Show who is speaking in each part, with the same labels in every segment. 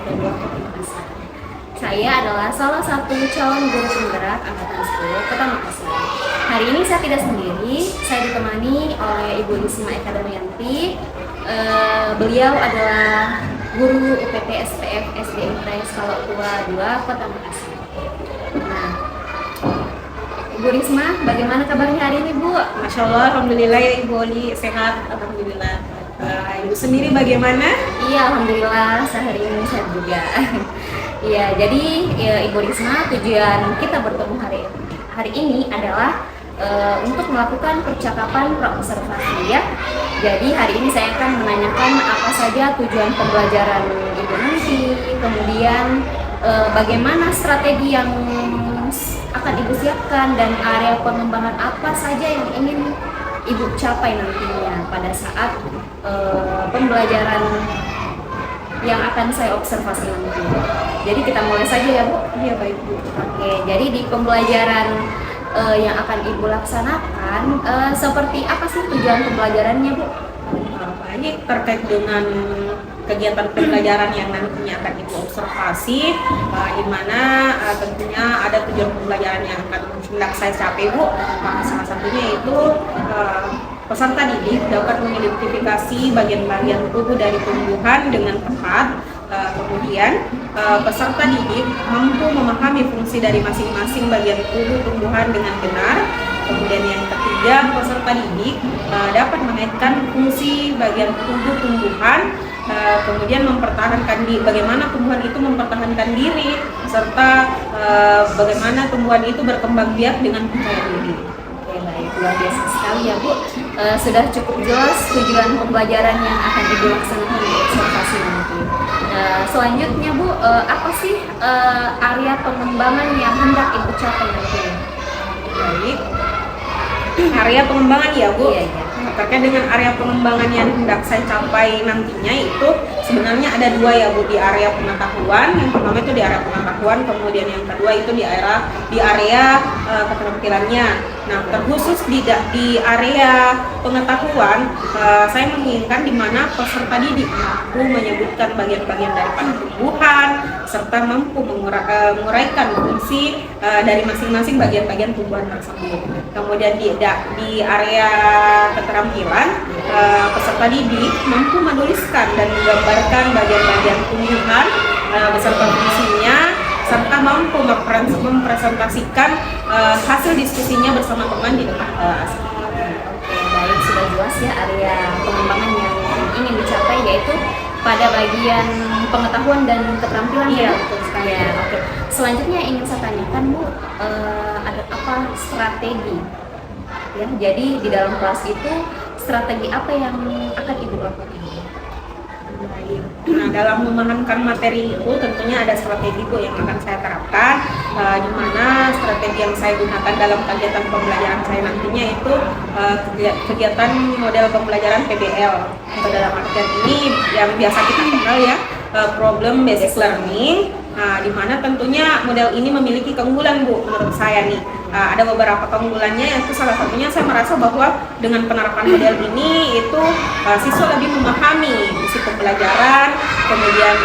Speaker 1: kedua Kota Makassar. Saya adalah salah satu calon guru penggerak angkatan 10 Kota Makassar. Hari ini saya tidak sendiri, saya ditemani oleh Ibu Risma Eka Damayanti. Beliau adalah guru UPT SPF SD MTS Skala Tua 2 Kota Makassar. Nah, Ibu Risma, bagaimana kabarnya hari ini, Bu?
Speaker 2: Masya Allah, Alhamdulillah ya Ibu Oli, sehat, Alhamdulillah. Ibu sendiri bagaimana?
Speaker 1: Iya, Alhamdulillah, sehari ini sehat juga. Iya, jadi ya, Ibu Risma, tujuan kita bertemu hari ini adalah untuk melakukan percakapan pra-observasi ya. Jadi hari ini saya akan menanyakan apa saja tujuan pembelajaran Ibu nanti, kemudian bagaimana strategi yang akan Ibu siapkan dan area pengembangan apa saja yang ingin Ibu capai nantinya pada saat pembelajaran yang akan saya observasi nanti. Jadi kita mulai saja ya, Bu.
Speaker 2: Iya baik Bu.
Speaker 1: Oke, jadi di pembelajaran yang akan Ibu laksanakan seperti apa sih tujuan pembelajarannya, Bu?
Speaker 2: Ini terkait dengan kegiatan pembelajaran yang nantinya akan Ibu observasi, di mana tentunya ada tujuan pembelajaran yang akan hendak saya capai Bu. Salah satunya itu peserta didik dapat mengidentifikasi bagian-bagian tubuh dari tumbuhan dengan tepat. Kemudian peserta didik mampu memahami fungsi dari masing-masing bagian tubuh tumbuhan dengan benar. Kemudian yang ketiga, peserta didik dapat mengaitkan fungsi bagian tubuh tumbuhan, kemudian mempertahankan bagaimana tumbuhan itu mempertahankan diri, serta bagaimana tumbuhan itu berkembang biak dengan percaya diri.
Speaker 1: Oke, baik, luar biasa sekali ya, Bu. Sudah cukup jelas tujuan pembelajaran yang akan Ibu laksanakan di observasi nanti. Selanjutnya, Bu, apa sih area pengembangan yang hendak Ibu capai nanti?
Speaker 2: Baik, area pengembangan ya Bu.
Speaker 1: Iya, iya.
Speaker 2: Terkait dengan area pengembangan yang hendak saya capai nantinya itu sebenarnya ada dua ya Bu, di area pengetahuan. Yang pertama itu di area pengetahuan, kemudian yang kedua itu di area keterampilannya. Nah, terkhusus di area pengetahuan, saya menginginkan di mana peserta didik mampu menyebutkan bagian-bagian daripada tumbuhan serta mampu menguraikan fungsi dari masing-masing bagian-bagian tumbuhan tersebut. Kemudian di area keterampilan, peserta didik mampu menuliskan dan menggambarkan bagian-bagian tumbuhan beserta fungsinya, serta mampu mempresentasikan hasil diskusinya bersama teman di depan kelas.
Speaker 1: Oke, baik, sudah jelas ya area pengembangan yang ingin dicapai, yaitu pada bagian pengetahuan dan keterampilan.
Speaker 2: Iya,
Speaker 1: ya.
Speaker 2: betul sekali.
Speaker 1: Ya, oke. Selanjutnya ingin saya tanyakan, Bu, ada apa strategi? Ya, jadi di dalam kelas itu strategi apa yang akan Ibu lakukan?
Speaker 2: Baik. Nah, dalam memahamkan materi itu tentunya ada strategi Bu yang akan saya terapkan, di mana strategi yang saya gunakan dalam kegiatan pembelajaran saya nantinya itu kegiatan model pembelajaran PBL, atau dalam artian ini yang biasa kita kenal ya, problem based learning. Nah, di mana tentunya model ini memiliki keunggulan Bu menurut saya nih. Ada beberapa keunggulannya, yaitu salah satunya saya merasa bahwa dengan penerapan model ini itu siswa lebih memahami isi pembelajaran, kemudian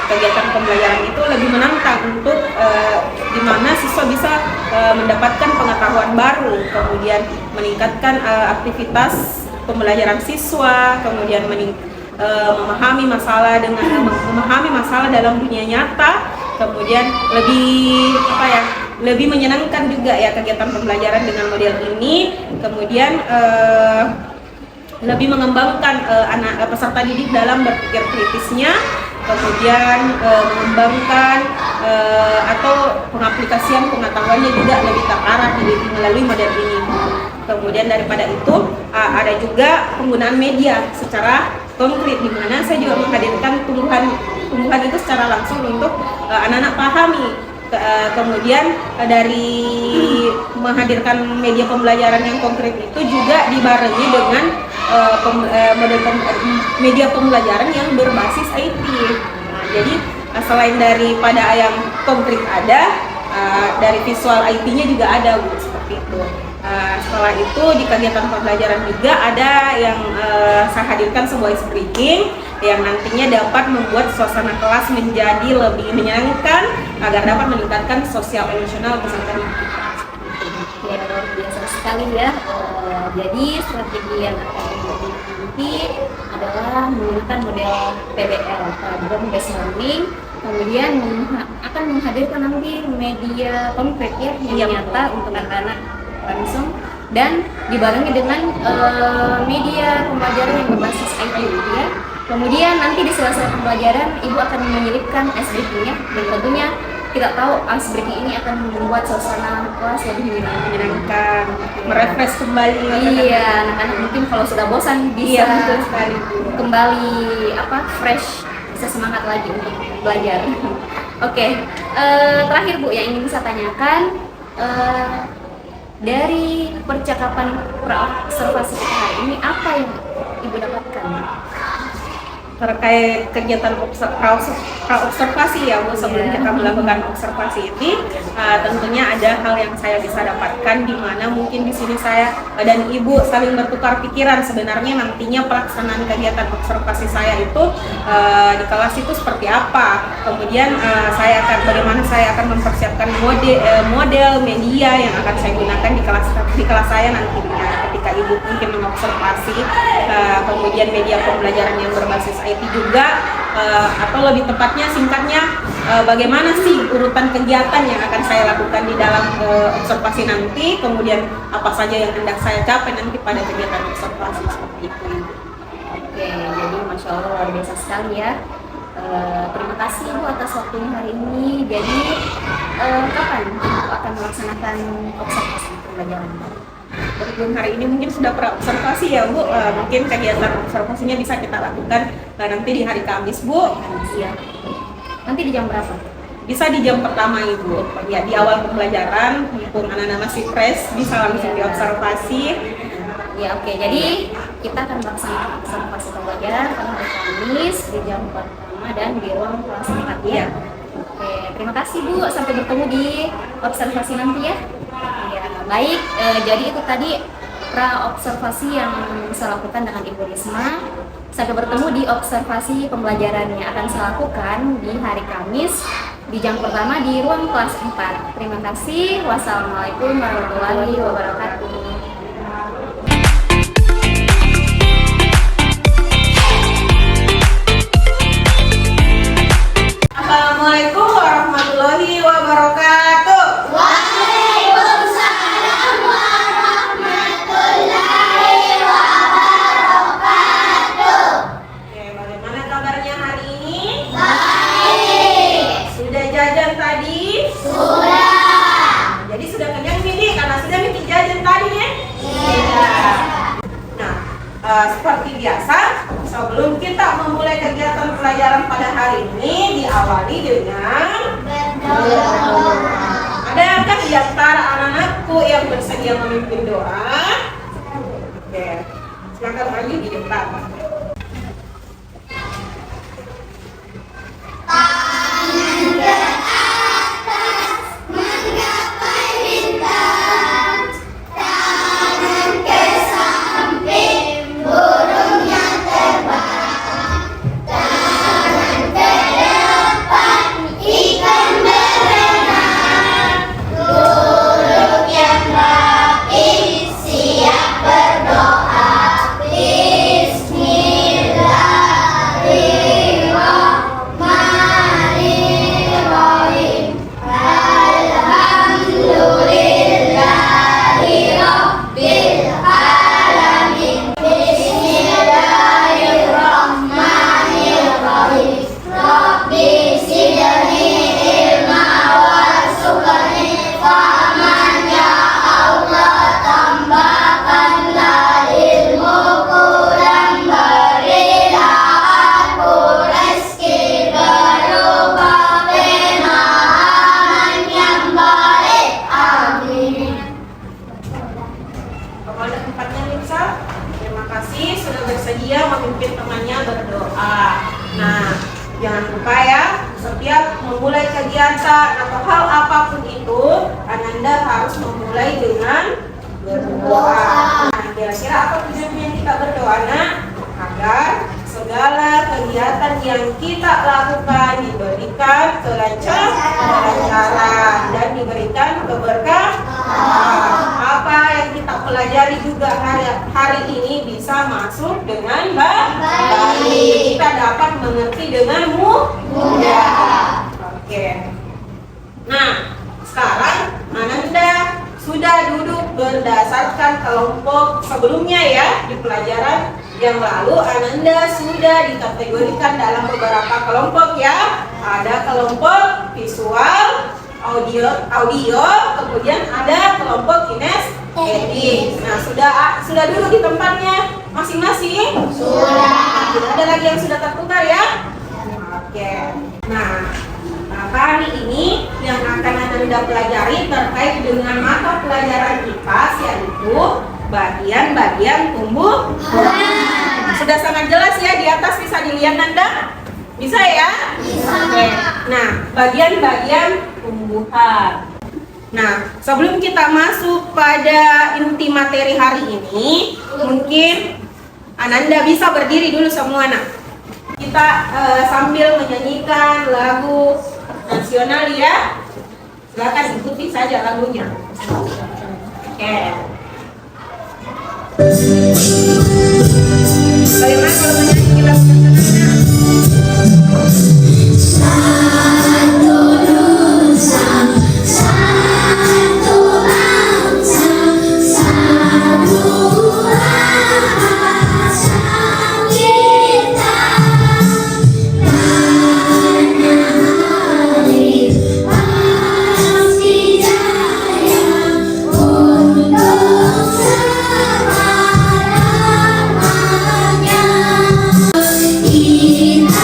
Speaker 2: kegiatan pembelajaran itu lebih menantang untuk di mana siswa bisa mendapatkan pengetahuan baru, kemudian meningkatkan aktivitas pembelajaran siswa, kemudian memahami masalah dalam dunia nyata, kemudian lebih menyenangkan juga ya kegiatan pembelajaran dengan model ini, kemudian lebih mengembangkan peserta didik dalam berpikir kritisnya, kemudian mengembangkan atau pengaplikasian pengetahuannya juga lebih terarah melalui model ini. Kemudian daripada itu ada juga penggunaan media secara konkret, di mana saya juga menghadirkan tumbuhan itu secara langsung untuk anak-anak pahami. Kemudian dari menghadirkan media pembelajaran yang konkret itu juga dibarengi dengan media pembelajaran yang berbasis IT. Nah, jadi selain daripada yang konkret ada, dari visual IT-nya juga ada Bu, seperti itu. Setelah itu di kegiatan pembelajaran juga ada yang saya hadirkan sebuah ice breaking yang nantinya dapat membuat suasana kelas menjadi lebih menyenangkan agar dapat meningkatkan sosial emosional peserta didik.
Speaker 1: Ya, luar biasa sekali ya. Jadi strategi yang akan dilakukan nanti adalah menggunakan model PBL, program based learning, kemudian akan menghadirkan nanti media konkret ya, yang nyata untuk anak-anak langsung, dan dibarengi dengan media pembelajaran yang berbasis IT ya. Kemudian nanti di sela-sela pembelajaran ibu akan menyelipkan ice breaking-nya, dan tentunya kita tahu ice breaking ini akan membuat suasana kelas lebih menyenangkan,
Speaker 2: Merefresh kembali.
Speaker 1: iya, anak-anak mungkin kalau sudah bosan bisa
Speaker 2: betul sekali.
Speaker 1: kembali fresh, bisa semangat lagi untuk belajar. Oke, terakhir Bu yang ingin saya tanyakan, dari percakapan pra-observasi kita hari ini apa yang Ibu dapatkan?
Speaker 2: Terkait kegiatan observasi ya Bu, sebelum kita melakukan observasi ini tentunya ada hal yang saya bisa dapatkan, di mana mungkin di sini saya dan Ibu saling bertukar pikiran sebenarnya nantinya pelaksanaan kegiatan observasi saya itu di kelas itu seperti apa, kemudian bagaimana saya akan mempersiapkan model media yang akan saya gunakan di kelas saya nantinya ketika Ibu mungkin mengobservasi, kemudian media pembelajaran yang berbasis IT juga, atau lebih tepatnya singkatnya bagaimana sih urutan kegiatan yang akan saya lakukan di dalam observasi nanti, kemudian apa saja yang hendak saya capai nanti pada kegiatan observasi seperti itu.
Speaker 1: Oke, jadi Masya Allah luar biasa sekali ya. Terima kasih Bu atas waktunya hari ini. Jadi kapan Ibu akan melaksanakan observasi pembelajaran?
Speaker 2: Berhubung hari ini mungkin sudah pra-observasi ya Bu, mungkin kegiatan observasinya bisa kita lakukan nanti di hari Kamis Bu.
Speaker 1: Siap. Nanti di jam berapa?
Speaker 2: Bisa di jam pertama Ibu, ya di awal pembelajaran, mumpung anak-anak masih fresh bisa langsung diobservasi.
Speaker 1: Ya oke, jadi kita akan melaksanakan observasi pembelajaran pada hari Kamis di jam pertama dan di ruang kelas 4 ya. Oke, terima kasih Bu, sampai bertemu di observasi nanti ya. Ya, baik, jadi itu tadi pra-observasi yang saya lakukan dengan Ibu Risma. Sampai bertemu di observasi pembelajaran yang akan saya lakukan di hari Kamis di jam pertama di ruang kelas 4. Terima kasih. Wassalamualaikum warahmatullahi wabarakatuh.
Speaker 2: Assalamualaikum warahmatullahi wabarakatuh.
Speaker 3: Waalaikumsalam warahmatullahi wabarakatuh.
Speaker 2: Oke, bagaimana kabarnya hari ini?
Speaker 3: Baik.
Speaker 2: Sudah jajan tadi?
Speaker 3: Sudah.
Speaker 2: Jadi sudah kenyang Midi karena sudah Midi jajan tadi ya?
Speaker 3: Iya.
Speaker 2: Nah, seperti biasa, sebelum kita memulai kegiatan pelajaran pada hari ini diawali dengan
Speaker 3: Berdoa.
Speaker 2: adakah di antara anak-anakku yang bersedia memimpin doa? Oke, silakan maju di depan.
Speaker 3: Tangan ke atas menggapai bintang, tangan ke samping burung yang terbang, tangan ke depan ikan berenang, duduk yang rapi siap berdoa. Bismillahirrahmanirrahim. Alhamdulillahirabbil alamin. Bismillahirrahmanirrahim. Rabbi zidni ilma warzuqni fahman ya Allah, tambahkanlah ilmuku dan berilah aku rezeki berupa pemahaman yang baik. Amin.
Speaker 2: Kepada tempatnya Nisa, terima kasih sudah bersedia memimpin temannya berdoa. Nah, jangan lupa ya, setiap memulai kegiatan atau hal apapun itu, Ananda harus memulai dengan berdoa. Nah, kira-kira apa tujuannya kita berdoa, nak? Agar segala kegiatan yang kita lakukan diberikan kelancaran dan diberikan keberkahan. Apa yang kita pelajari juga hari ini bisa masuk dengan baik. Kita dapat mengerti dengan mudah. Oke. Nah, sekarang Ananda sudah duduk berdasarkan kelompok sebelumnya ya. Di pelajaran yang lalu Ananda sudah dikategorikan dalam beberapa kelompok ya. Ada kelompok visual, audio, kemudian ada kelompok kinestetik. Nah, sudah duduk di tempatnya masing-masing? Sudah. Tidak ada lagi yang sudah tertukar ya? Oke. Nah, kali ini yang akan Ananda pelajari terkait dengan mata pelajaran IPAS, yaitu bagian-bagian tumbuh. Sudah sangat jelas ya, di atas bisa dilihat Anda? Bisa ya? Bisa. Oke. Nah, bagian-bagian tumbuhan. Nah, sebelum kita masuk pada inti materi hari ini, mungkin Ananda bisa berdiri dulu semua, nak. Kita sambil menyanyikan lagu nasional ya. Silakan ikuti saja lagunya. Oke. Bagaimana kalau menyanyi lagu nasionalnya?
Speaker 3: Satu nusa, satu bangsa, satu bahasa kita. Tanya hari pasti jaya untuk selama-lamanya.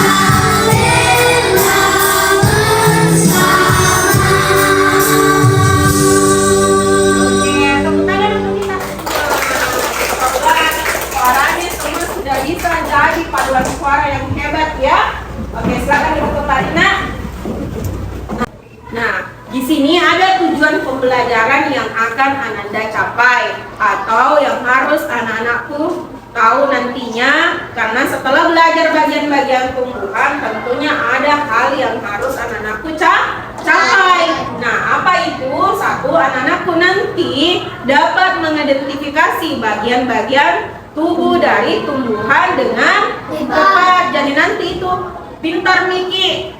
Speaker 3: Kita rela bersama.
Speaker 2: Oke, tepuk tangan untuk kita. Suaranya semua sudah bisa jadi paduan suara yang hebat ya. Oke, silakan ditepuk tangan, nak. Nah, di sini ada tujuan pembelajaran yang akan Ananda capai atau yang harus anak-anakku tahu nantinya, karena setelah belajar bagian-bagian tumbuhan tentunya ada hal yang harus anak-anakku capai. Nah, apa itu? Satu, anak-anakku nanti dapat mengidentifikasi bagian-bagian tubuh dari tumbuhan dengan tepat. Jadi nanti itu pintar Miki,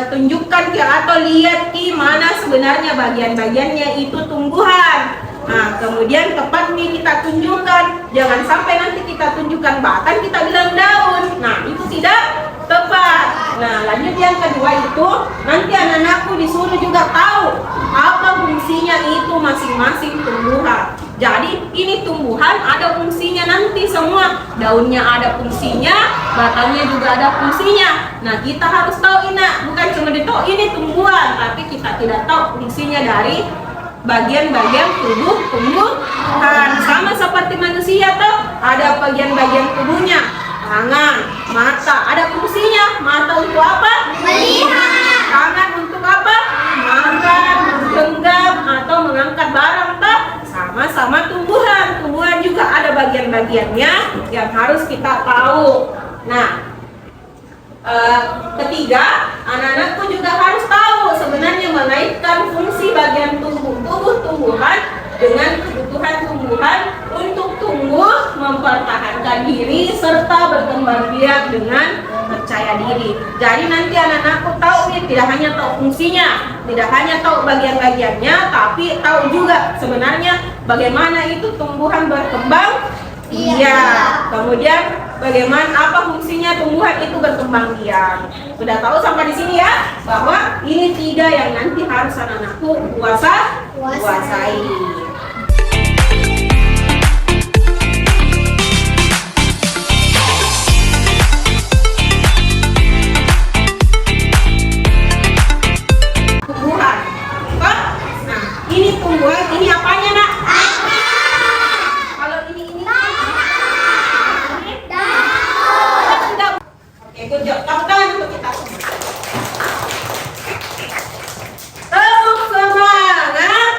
Speaker 2: tunjukkan ke atau lihat di mana sebenarnya bagian-bagiannya itu tumbuhan. Nah, kemudian tepat nih kita tunjukkan. Jangan sampai nanti kita tunjukkan batang, kita bilang daun. Nah, itu tidak tepat. Nah, lanjut yang kedua itu, nanti anak-anakku disuruh juga tahu apa fungsinya itu masing-masing tumbuhan. Jadi, ini tumbuhan ada fungsinya nanti semua. Daunnya ada fungsinya, batangnya juga ada fungsinya. Nah, kita harus tahu ini, bukan cuma ditahu ini tumbuhan, tapi kita tidak tahu fungsinya dari bagian-bagian tubuh tumbuhan. Sama seperti manusia tuh, ada bagian-bagian tubuhnya. Tangan, mata, ada fungsinya. Mata untuk apa?
Speaker 3: Melihat.
Speaker 2: Tangan untuk apa? Makan, menggenggam, atau mengangkat barang tuh. Sama-sama tumbuhan. Tumbuhan juga ada bagian-bagiannya yang harus kita tahu. Nah, ketiga, anak-anakku juga harus tahu sebenarnya mengaitkan fungsi bagian tubuh tumbuhan dengan kebutuhan tumbuhan untuk tumbuh, mempertahankan diri, serta berkembang biak dengan percaya diri. Jadi nanti anak-anakku tahu nih, tidak hanya tahu fungsinya, tidak hanya tahu bagian-bagiannya, tapi tahu juga sebenarnya bagaimana itu tumbuhan berkembang. Iya. Kemudian bagaimana apa fungsinya tumbuhan itu berkembang biak. Sudah tahu sampai di sini ya, bahwa ini 3 yang nanti harus anak-anakku kuasai. Tumbuhan. Nah, ini tumbuhan, ini apanya, nak? Kalau ini daun. Oke, good job. Tepuk tangan untuk kita semua. Tepuk semangat.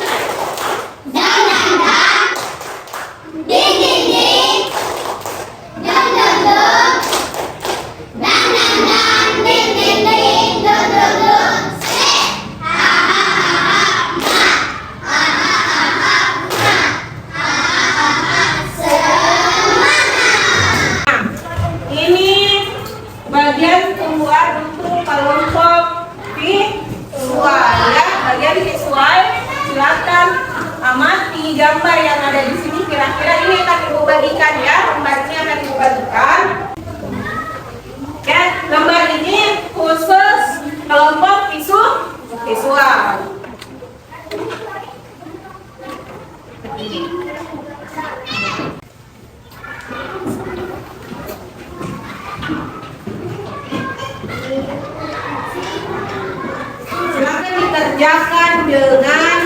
Speaker 2: kerjakan dengan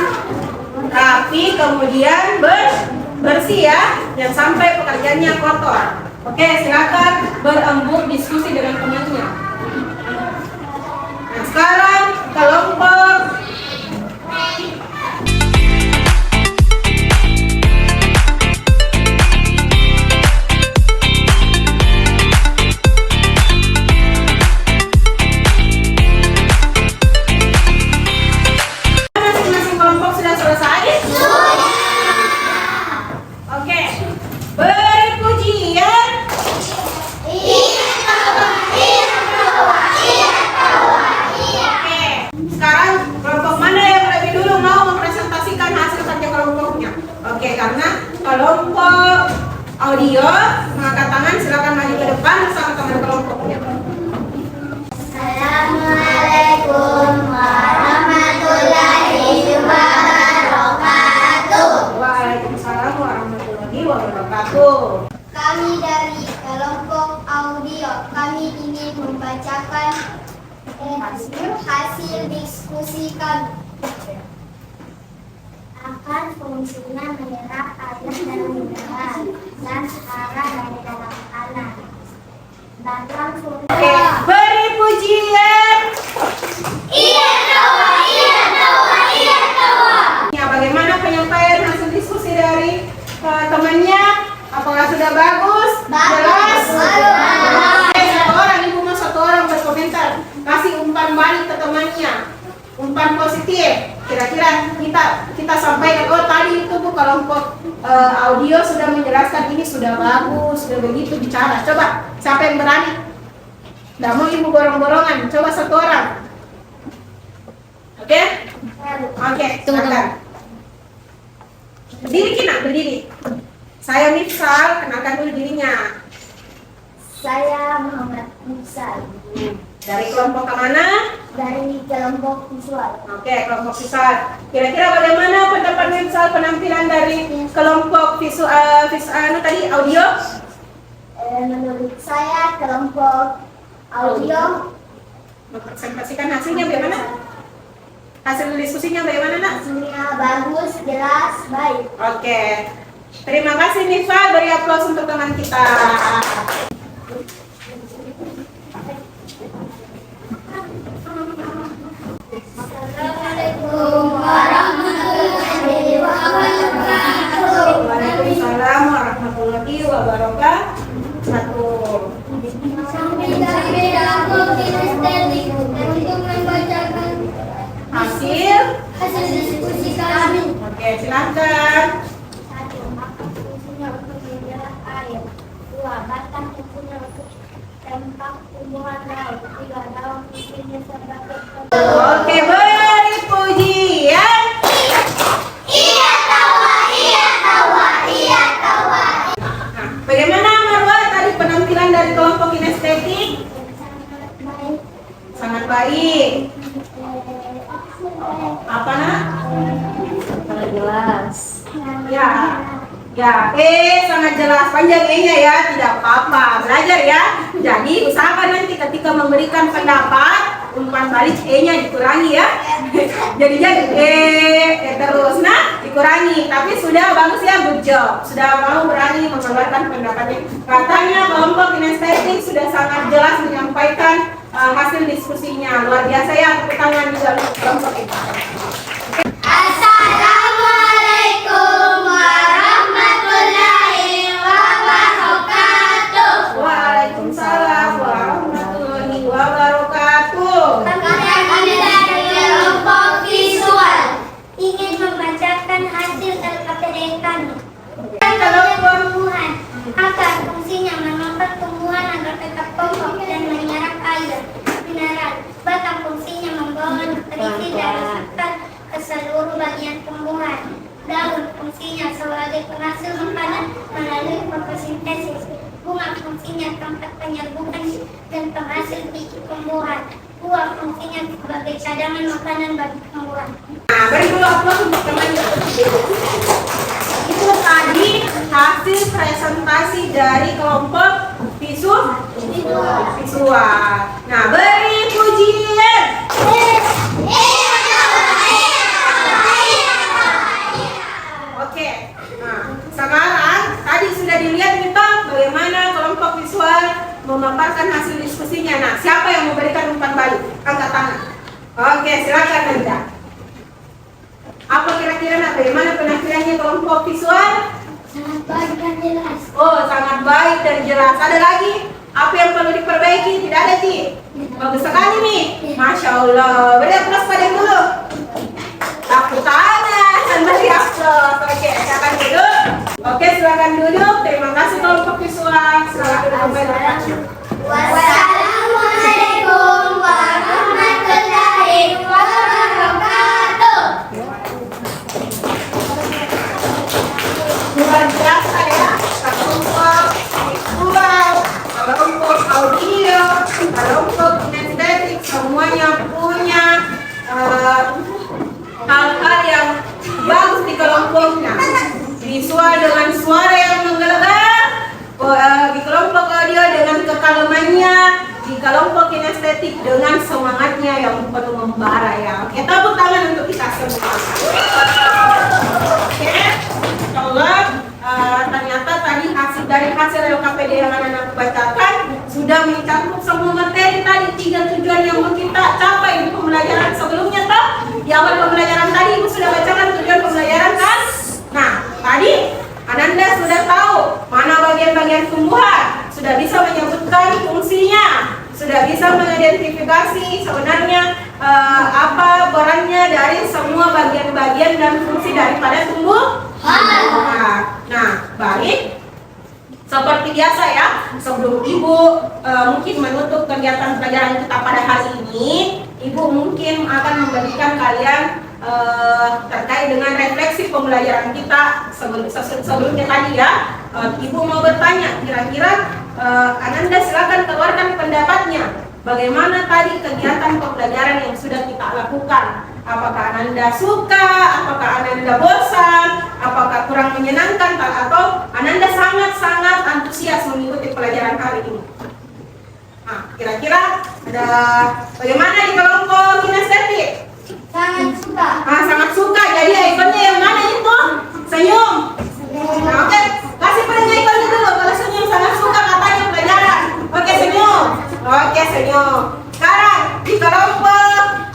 Speaker 2: rapi, kemudian bersih ya, jangan sampai pekerjaannya kotor. Oke, silakan berembuk diskusi dengan temannya. Nah, sekarang kelompok masing-masing kelompok sudah selesai? Oke, beri pujian. Oke, sekarang kelompok mana yang lebih dulu mau mempresentasikan hasil kerja kelompoknya? Oke, karena kelompok audio mengangkat tangan, silakan maju ke depan bersama teman kelompoknya.
Speaker 3: Assalamualaikum warahmatullahi wabarakatuh.
Speaker 2: Waalaikumsalam warahmatullahi wabarakatuh.
Speaker 3: Kami dari kelompok audio, kami ingin membacakan hasil diskusi kami. Akan fungsinya menyerap air dan mineral dan hara dari dalam tanah. Dalam fungsi
Speaker 2: Oke, beri pujian. Ya, bagaimana penyampaian hasil diskusi dari temannya? Apakah sudah bagus? Jelas? Satu orang, ibu mau satu orang berkomentar. Kasih umpan balik ke temannya. Umpan positif. Kira-kira kita sampaikan, oh tadi itu bu kelompok audio sudah menjelaskan ini sudah bagus, sudah begitu bicara. Coba, siapa yang berani? Nggak mau ibu borong-borongan. Coba satu orang. Oke? Oke, silakan. Berdiri Kina, berdiri. Saya Mifsal, kenalkan dulu dirinya.
Speaker 3: Saya Muhammad Musal
Speaker 2: Dari kelompok ke mana?
Speaker 3: dari kelompok visual.
Speaker 2: Oke, kelompok visual. Kira-kira bagaimana pendapat Mifsal penampilan dari kelompok visual tadi audio?
Speaker 3: Menurut saya kelompok audio
Speaker 2: Mempresentasikan hasilnya bagaimana? Hasil diskusinya bagaimana, Nak?
Speaker 3: hasilnya bagus, jelas, baik.
Speaker 2: Oke. Terima kasih Mifsal, beri aplaus untuk teman kita.
Speaker 3: Assalamualaikum warahmatullahi wabarakatuh.
Speaker 2: Waalaikumsalam warahmatullahi wabarakatuh.
Speaker 3: Kami aku kinestetik untuk membacakan
Speaker 2: Hasil.
Speaker 3: hasil diskusi kami.
Speaker 2: Oke, silakan.
Speaker 3: 1. Maka fungsinya untuk menyerap air. 2. Batang fungsinya untuk tempat tumbuhan laut. 3. Daun fungsinya sebagai
Speaker 2: Oke, beri pujian. Nah, bagaimana Marwa tadi penampilan dari kelompok kinestetik? Sangat baik. Apa nak?
Speaker 1: Sangat jelas.
Speaker 2: Ya, sangat jelas. Panjang E-nya ya, tidak apa-apa. Belajar ya. Jadi usahakan nanti ketika memberikan pendapat, umpan balik E-nya dikurangi ya. Jadi terus, nah dikurangi. Tapi sudah bagus ya, good job. Sudah mau berani mengeluarkan pendapatnya. Katanya kelompok kinestetik sudah sangat jelas menyampaikan hasil diskusinya. Luar biasa ya, tepuk tangan juga untuk kelompok ini.
Speaker 3: Assalamualaikum warahmatullahi wabarakatuh.
Speaker 2: Waalaikumsalam warahmatullahi wabarakatuh.
Speaker 3: Kami dari kelompok visual ingin membacakan hasil LKPD kami. Tumbuhan agar fungsinya menopang tumbuhan agar tetap kokoh dan menyerap air mineral. Batang fungsinya membawa nutrisi dari sekat ke seluruh bagian tumbuhan. Daun fungsinya sebagai penghasil makanan melalui fotosintesis. Bunga fungsinya tempat penyerbukan dan penghasil biji tumbuhan. Buah fungsinya sebagai cadangan makanan bagi tumbuhan.
Speaker 2: Nah, beri dulu aplaus untuk teman itu tadi hasil presentasi dari kelompok visual. Nah, beri pujian. Oke, silakan Nanda. Apa kira-kira bagaimana penampilannya kelompok visual?
Speaker 3: Sangat baik dan jelas.
Speaker 2: Oh, sangat baik dan jelas. Ada lagi? Apa yang perlu diperbaiki? Tidak ada, Ci? Bagus sekali nih. Masya Allah. Beri aplaus pada yang dulu. Tepuk tangan. Beri aplaus. Oke, silakan duduk. Oke, silakan duduk. Terima kasih kelompok visual. Silakan duduk.
Speaker 3: Wassalamualaikum warahmatullahi wabarakatuh.
Speaker 2: Luar biasa ya. Kelompok visual, kelompok audio, kelompok kinestetik, semuanya punya hal-hal yang bagus di kelompoknya. Visual dengan suara yang menggelegar, di kelompok audio dengan kekalemannya, di kelompok kinestetik dengan semangatnya yang penuh membara ya. Oke, tepuk tangan untuk kita semua. Oke, insyaallah ternyata tadi dari hasil LKPD yang anak-anak bacakan sudah mencakup semua materi tadi, 3 tujuan yang mau kita capai di pembelajaran sebelumnya toh. Di awal pembelajaran tadi Ibu sudah bacakan tujuan pembelajaran kan? Nah, tadi Ananda sudah tahu mana bagian-bagian tumbuhan, sudah bisa menyebutkan fungsinya, sudah bisa mengidentifikasi sebenarnya apa perannya dari semua bagian-bagian dan fungsi daripada tumbuhan. Nah, baik. Seperti biasa ya, sebelum Ibu mungkin menutup kegiatan pelajaran kita pada hari ini, Ibu mungkin akan memberikan kalian terkait dengan refleksi pembelajaran kita sebelumnya tadi ya. Ibu mau bertanya, kira-kira Ananda silakan keluarkan pendapatnya. Bagaimana tadi kegiatan pembelajaran yang sudah kita lakukan? Apakah Ananda suka? Apakah Ananda bosan? Apakah kurang menyenangkan? Atau Ananda sangat-sangat antusias mengikuti pelajaran hari ini? Nah, kira-kira ada bagaimana di kelompok kinestetik?
Speaker 3: Sangat suka.
Speaker 2: Sangat suka. Jadi ikonnya yang mana itu? Senyum. Nah, oke. Kasih padanya ikonnya dulu. Kalau senyum sangat suka katanya pelajaran. Oke, senyum. Oke, senyum. Sekarang di kelompok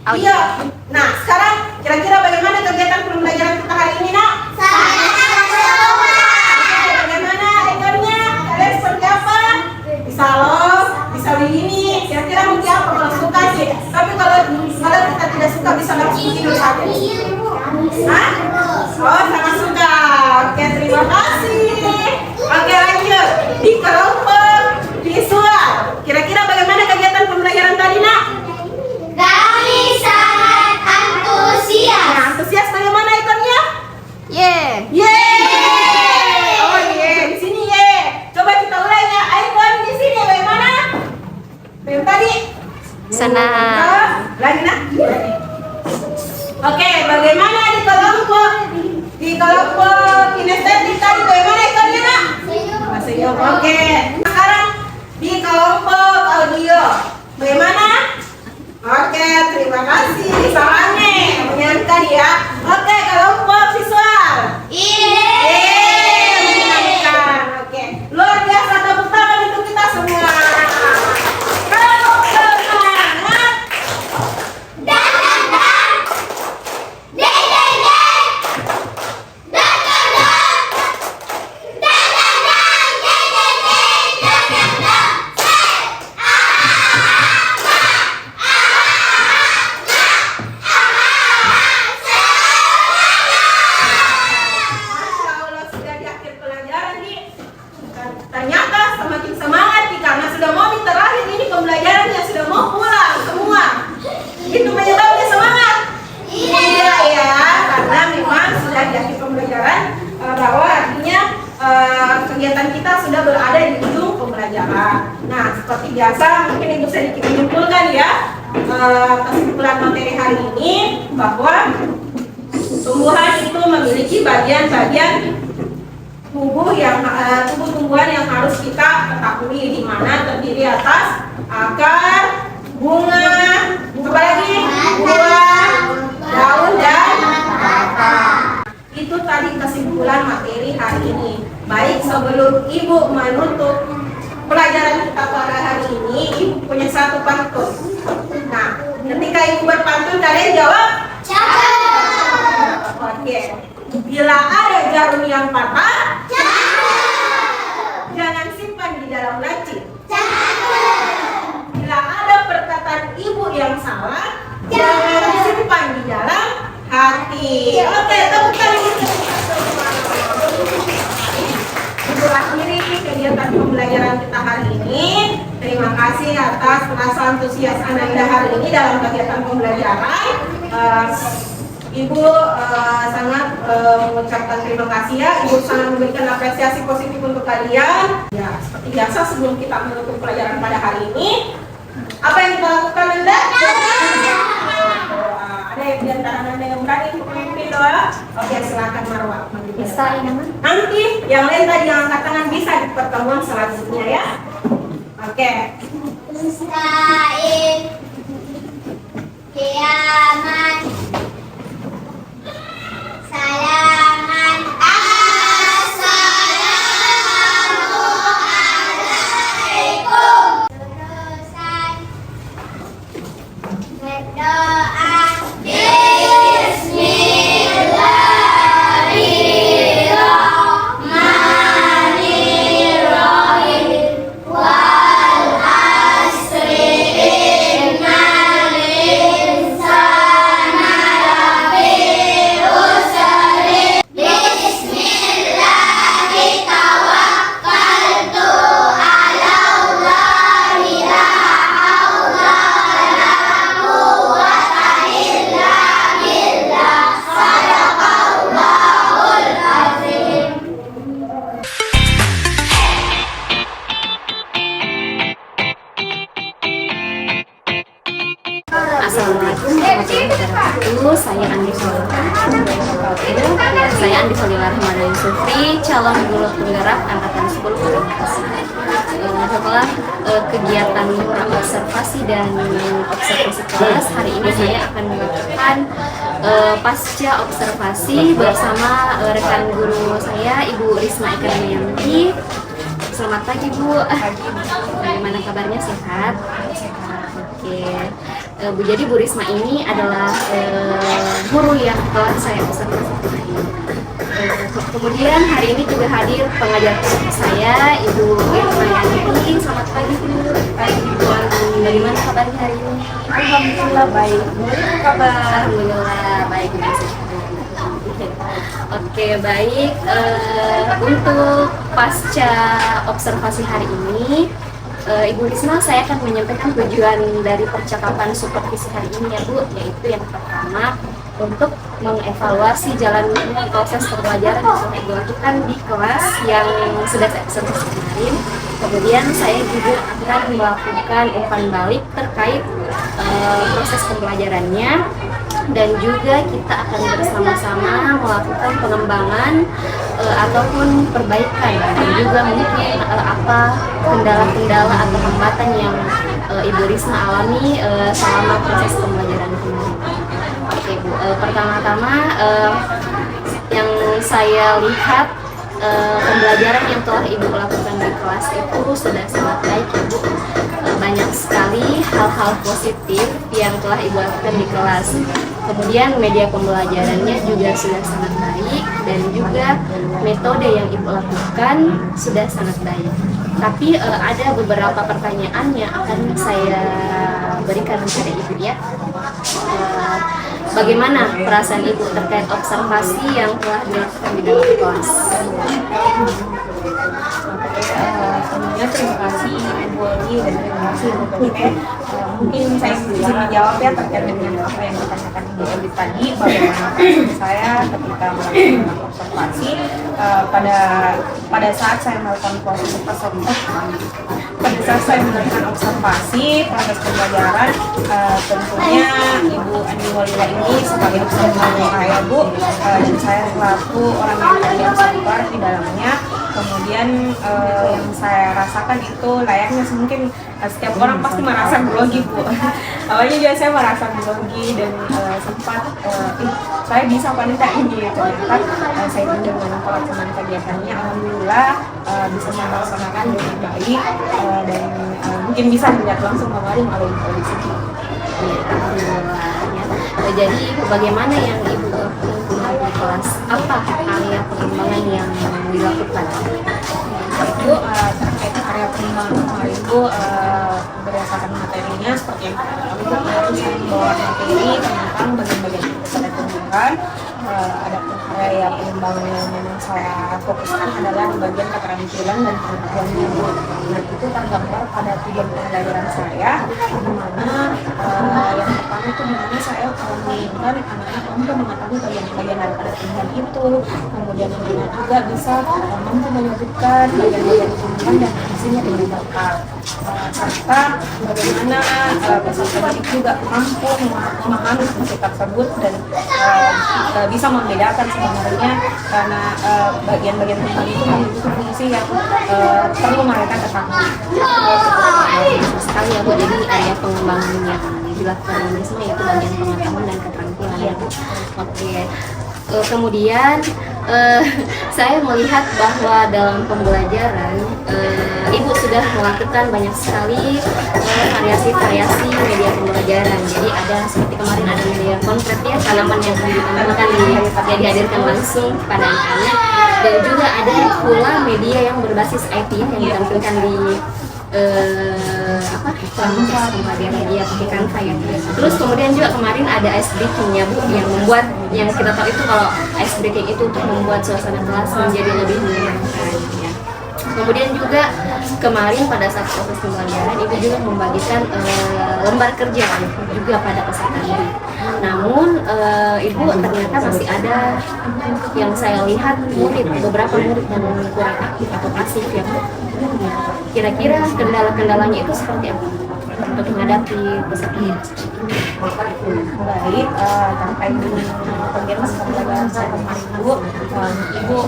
Speaker 2: audio. Nah, sekarang kira-kira bagaimana kegiatan pembelajaran kita hari ini, Nak?
Speaker 3: Sangat suka.
Speaker 2: Oke, bagaimana ikonnya? Kalian seperti apa? Bisa love, bisa begini. Kira-kira mungkin apa kalau suka sih? Tapi kalau kita tidak suka bisa langsung tidur saja. Hah? Oh, sangat suka. Oke, terima kasih. Oke, lanjut. Di kelompok visual. Kira-kira bagaimana kegiatan pembelajaran tadi, Nak?
Speaker 3: Kami sangat antusias.
Speaker 2: Nah, antusias bagaimana ikonnya?
Speaker 1: Yeah.
Speaker 2: Yeay! Oh, ye. Di sini ye. Coba kita ulang ya. Icon di sini bagaimana? Yang tadi?
Speaker 1: Senang.
Speaker 2: Lagi, Nak? Oke, bagaimana di kelompok kinestetik tadi bagaimana ikonnya, Nak? Senyum. Oke. Sekarang di kelompok audio bagaimana? Oke, terima kasih. Salamnya menyenangkan ya. Oke, kelompok visual. Menyenangkan. Oke, luar biasa, tepuk tangan untuk kita semua. Tepuk tangan. Masya Allah, sudah di akhir pelajaran nih. Ternyata semakin semangat nih karena sudah mau di terakhir ini pembelajarannya, sudah mau pulang semua. Itu penyebabnya semangat. Iya ya, karena memang sudah di akhir pembelajaran, bahwa artinya kegiatan kita sudah berada di ujung pembelajaran. Nah, seperti biasa mungkin Ibu sedikit menyimpulkan ya kesimpulan materi hari ini, bahwa tumbuhan itu memiliki bagian-bagian tumbuh-tumbuhan yang harus kita ketahui, di mana terdiri atas akar, bunga, apa lagi? Buah, daun dan batang. Itu tadi kesimpulan materi hari ini. Baik, sebelum Ibu menutup pelajaran kita pada hari ini, Ibu punya satu pantun. Nah, ketika Ibu berpantun, kalian jawab? Oke. Bila ada jarum yang patah, jangan simpan di dalam laci. Bila ada perkataan ibu yang salah, jangan simpan di dalam hati. Oke, tepuk tangan. Ibu akhiri kegiatan pembelajaran kita hari ini. Terima kasih atas rasa antusias Ananda hari ini dalam kegiatan pembelajaran. Ibu sangat mengucapkan terima kasih ya. Ibu sangat memberikan apresiasi positif untuk kalian. Ya, seperti biasa sebelum kita menutup pelajaran pada hari ini, apa yang kita lakukan, Anda? Ada yang di antara Anda yang berani untuk memimpin doa? Oke, silakan Marwah.
Speaker 1: Bisa ya, Mama?
Speaker 2: Nanti yang lain tadi yang angkat tangan bisa di pertemuan selanjutnya ya. Oke.
Speaker 3: Musta'in Kiaman Salaman Assalamualaikum. Lulusan berdoa Bismillahirrahmanirrahim. Wal asri innal insana lafi khusr. Bismillahi tawakkaltu ala Allahi la haula wala quwwata illa billah. Sadaqallahul azim.
Speaker 1: Assalamualaikum warahmatullahi wabarakatuh. Saya Andi Solila Rahmana Yusufri, calon guru penggerak angkatan 10 Kota Bekasi. Setelah kegiatan observasi dan observasi kelas, hari ini saya akan melakukan pasca observasi bersama rekan guru saya, Ibu Risma Ikarianti. Selamat pagi, Bu. Bagaimana kabarnya, sehat? Oke. Bu, jadi Bu Risma ini adalah guru yang telah saya observasi. Kemudian hari ini juga hadir pengajar saya, Ibu Ikarianti. Selamat pagi, Bu. Bagaimana kabarnya hari ini?
Speaker 2: Alhamdulillah baik. Kabar.
Speaker 1: Alhamdulillah baik. Oke, baik. Untuk pasca observasi hari ini, Ibu Risma, saya akan menyampaikan tujuan dari percakapan supervisi hari ini ya, Bu, yaitu yang pertama untuk mengevaluasi jalannya proses pembelajaran yang sudah Ibu lakukan di kelas yang sudah saya observasi kemarin. Kemudian saya juga akan melakukan umpan balik terkait proses pembelajarannya, dan juga kita akan bersama-sama melakukan pengembangan ataupun perbaikan, dan juga mungkin apa kendala-kendala atau hambatan yang Ibu Risma alami selama proses pembelajaran kemarin. Oke, Bu, pertama-tama yang saya lihat pembelajaran yang telah Ibu lakukan di kelas itu sudah sangat baik ya, Bu. Banyak sekali hal-hal positif yang telah Ibu lakukan di kelas. Kemudian media pembelajarannya juga sudah sangat baik, dan juga metode yang Ibu lakukan sudah sangat baik. Tapi ada beberapa pertanyaan yang akan saya berikan kepada Ibu ya. Bagaimana perasaan Ibu terkait observasi yang telah dilakukan di dalam kelas?
Speaker 2: Sebelumnya terima kasih Ibu Eli dan terima kasih Ibu Tete. Mungkin saya bisa menjawab ya terkait dengan apa yang ditanyakan Ibu Eli tadi, bagaimana perasaan saya ketika melakukan observasi pada saat saya melakukan proses proses pembelajaran. Tentunya Ibu Andi Walila ini sebagai observator saya, Bu, dan saya selaku orang yang tadi observer di dalamnya. Kemudian yang saya rasakan itu layaknya mungkin setiap orang pasti merasa grogi, Bu. Awalnya juga saya merasa grogi dan sempat saya bisa apa enggak ini. Ternyata saya dengan pelaksanaan kegiatannya alhamdulillah bisa melaksanakan dengan baik, dan mungkin bisa dilihat langsung kemarin melalui polisi.
Speaker 1: Alhamdulillah. Jadi bagaimana yang Ibu lakukan di kelas? Apa area pengembangan yang dilakukan?
Speaker 2: Ibu terkait area pengembangan kemarin Ibu berdasarkan materinya seperti yang kita tahu harus membawa materi tentang bagian-bagian pada pengembangan. Adapun area pengembangan yang memang saya fokuskan adalah di bagian keterampilan dan pengetahuannya Bu. Nah itu tergambar pada tujuan pembelajaran saya, di mana yang pertama itu dimana saya menginginkan anak-anak mampu mengetahui bagian-bagian daripada Tuhan itu, kemudian juga bisa mampu menyebutkan bagian-bagian Tuhan dan fungsinya dengan bakat, serta bagaimana peserta didik juga mampu memahami fungsi tersebut dan bisa membedakan sebenarnya karena bagian-bagian Tuhan itu memiliki fungsi yang perlu mereka ketahui.
Speaker 1: Sekali ya Bu, jadi area pengembangan yang dilakukan ini semua yaitu bagian pengetahuan dan keterampilan ya Bu. Oke. Kemudian saya melihat bahwa dalam pembelajaran Ibu sudah melakukan banyak sekali variasi-variasi media pembelajaran. Jadi ada seperti kemarin ada media konkret ya, halaman yang ditampilkan yang dihadirkan langsung pada anak-anak, dan juga ada pula media yang berbasis IT yang ditampilkan di media pakai Canva ya. Terus kemudian juga kemarin ada ice breaking-nya Bu, yang membuat, yang kita tahu itu kalau ice breaking itu untuk membuat suasana kelas menjadi lebih menyenangkan ya. Kemudian juga kemarin pada saat proses pembelajaran Ibu juga membagikan lembar kerja juga pada peserta didik. Namun Ibu ternyata masih ada yang saya lihat beberapa murid yang kurang aktif atau pasif ya. Kira-kira kendala-kendalanya itu seperti apa untuk menghadapi peserta?
Speaker 2: Baik, terkait dengan kegiatan pembelajaran saya kemarin Ibu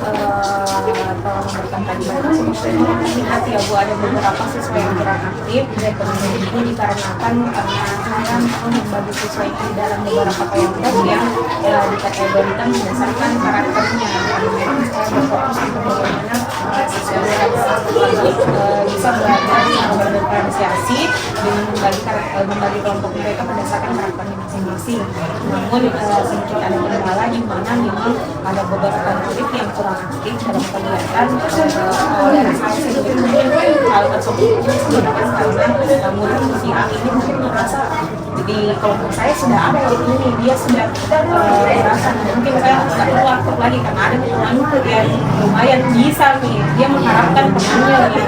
Speaker 2: telah memberikan kajian seperti melihat ya Bu, ada beberapa siswa yang kurang aktif. Ini dikarenakan karena saya membagi siswa itu dalam beberapa kelompok yang dikategorikan berdasarkan karakternya. Memang saya berfokus untuk bagaimana siswa bisa belajar secara berdiferensiasi dengan membagi kelompok mereka berdasarkan karakternya masing-masing. Namun sedikit ada kendala di mana memang ada beberapa murid yang kurang aktif dalam kegiatan. Oleh saya sendiri mungkin hal tersebut disebabkan karena murid si A ini mungkin merasa di kelompok saya sudah ada yang ini, dia sudah merasa mungkin saya nggak perlu aktif lagi karena ada teman yang lumayan bisa nih, dia mengharapkan temannya nih.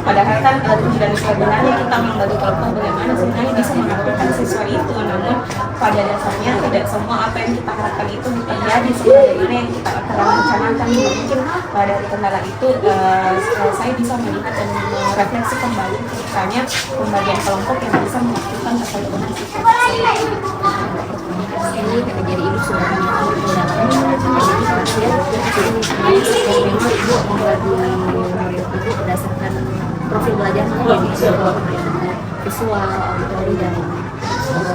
Speaker 2: Padahal kan dan sebenarnya kita membagi kelompok bagaimana sebenarnya bisa mengharapkan siswa itu, namun pada dasarnya tidak semua apa yang kita harapkan itu terjadi sebagaimana yang kita telah rencanakan. Mungkin dari kendala itu saya bisa melihat dan merefleksi kembali misalnya pembagian kelompok yang bisa melakukan sesuai dengan situasi.
Speaker 1: Ini jadi Ibu sudah Ibu membagi Ibu berdasarkan profil belajar visual, auditori dan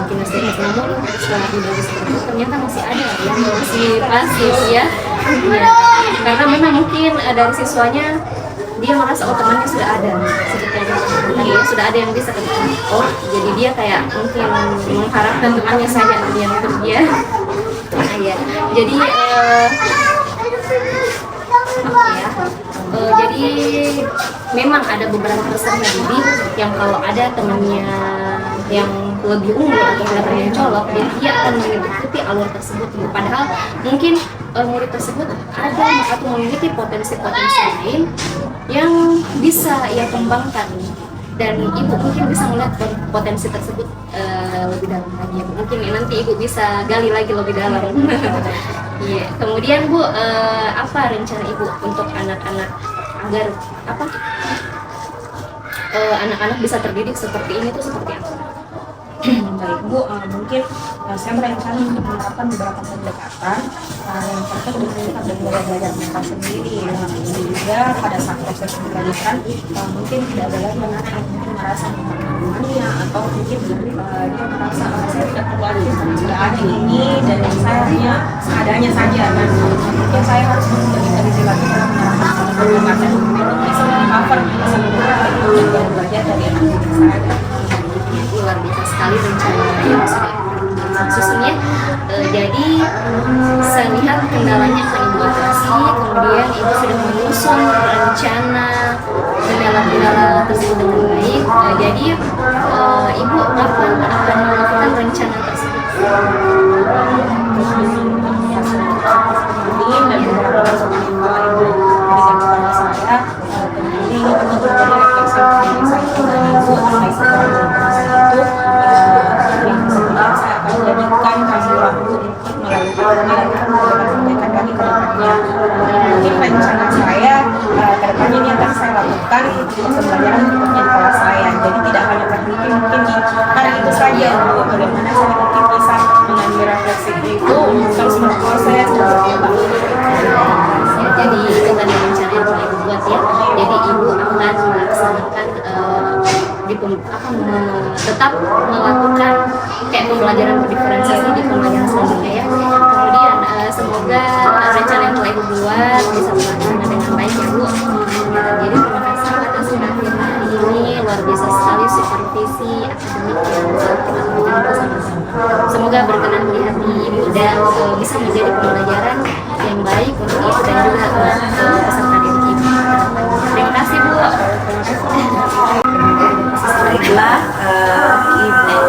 Speaker 1: kinestetik. Namun setelah dibagi seperti itu ternyata masih ada yang masih pasif ya. Karena memang mungkin dari siswanya dia merasa temannya sudah ada seperti yang sudah ada yang bisa ketemu. Jadi dia kayak mungkin mengharapkan temannya saja yang kerja. Ya. Jadi jadi memang ada beberapa peserta didik yang kalau ada temannya yang lebih unggul atau kelihatannya colok, jadi dia akan mengikuti alur tersebut. Padahal mungkin murid tersebut ada atau memiliki potensi-potensi lain yang bisa ia kembangkan, dan Ibu mungkin bisa melihat potensi tersebut lebih dalam lagi. Mungkin nanti Ibu bisa gali lagi lebih dalam. Iya. Kemudian Bu, apa rencana Ibu untuk anak-anak agar anak-anak bisa terdidik seperti ini tuh seperti apa?
Speaker 2: Baik Bu, mungkin saya berencana untuk menerapkan beberapa pendekatan yang terkait dengan belajar mereka sendiri. Sehingga pada saat proses pembelajaran mungkin tidak ada lagi anak yang mungkin merasa memahaminya atau mungkin dia merasa saya tidak perlu aktif karena sudah ada ini dan saya hanya seadanya saja. Dan mungkin saya harus mengintervensi lagi dalam menerapkan pendekatan untuk bisa mengcover seluruh belajar dari anak-anak saya.
Speaker 1: luar biasa sekali rencana yang sudah susunnya. Jadi saya lihat kendalanya akan Ibu atasi, kemudian Ibu sudah menyusun rencana kendala-kendala tersebut dengan baik. Jadi Ibu kapan akan melakukan rencana tersebut?
Speaker 2: Ini dan beberapa masukan kalau Ibu berikan kepada saya, ini untuk menjadi refleksi dari saya pribadi Ibu terkait dengan informasi itu. Yang kemudian saya akan jadikan rangkuman untuk melakukan lagi ke depannya. Mungkin rencana saya ke depannya ini akan saya lakukan pembelajaran berikutnya di kelas saya. Jadi tidak hanya berhenti mungkin di hari itu saja, bagaimana saya mungkin bisa mengambil refleksi itu terus berproses dan berkembang.
Speaker 1: Ya, jadi itu tadi rencana yang telah Ibu buat ya. Jadi Ibu akan melaksanakan tetap melakukan kayak pembelajaran berdiferensiasi di pembelajaran selanjutnya ya. Kemudian semoga rencana yang telah Ibu buat bisa terlaksana dengan baik ya Bu. Jadi terima kasih atas kehadiran hari ini, luar biasa sekali supervisi akademik yang kita lakukan bersama-sama. Semoga berkenan di hati Ibu dan bisa menjadi pembelajaran yang baik untuk Ibu dan juga peserta didik Ibu. Terima kasih Bu.
Speaker 4: Baiklah, Ibu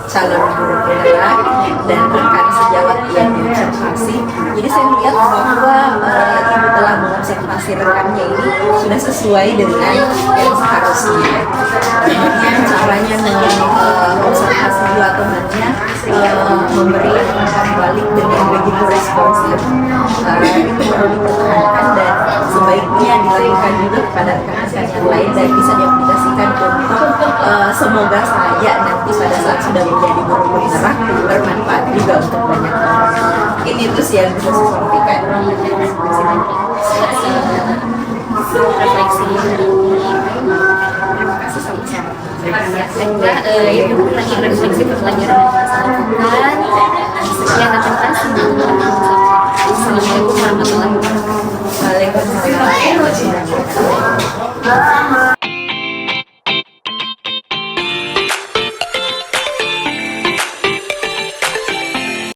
Speaker 4: calon guru penggerak dan rekan sejawat yang diobservasi. Jadi saya melihat bahwa Ibu telah mengobservasi rekannya ini sudah sesuai dengan yang seharusnya. Kemudian caranya mengobservasi dua temannya memberi umpan balik dengan begitu responsif. Itu perlu dipertahankan dan sebaiknya dilakukan juga kepada rekan-rekan yang lain dan bisa diaplikasikan untuk semoga saja nanti pada saat sudah menjadi guru penggerak bermanfaat juga untuk banyak orang. Mungkin itu sih yang bisa saya sampaikan.
Speaker 1: Refleksi hari ini. Terima kasih sama-sama. Ya, semoga Ibu lagi refleksi pembelajaran yang kita lakukan. Sekian dan terima kasih. Assalamualaikum warahmatullahi wabarakatuh.
Speaker 4: Waalaikumsalam.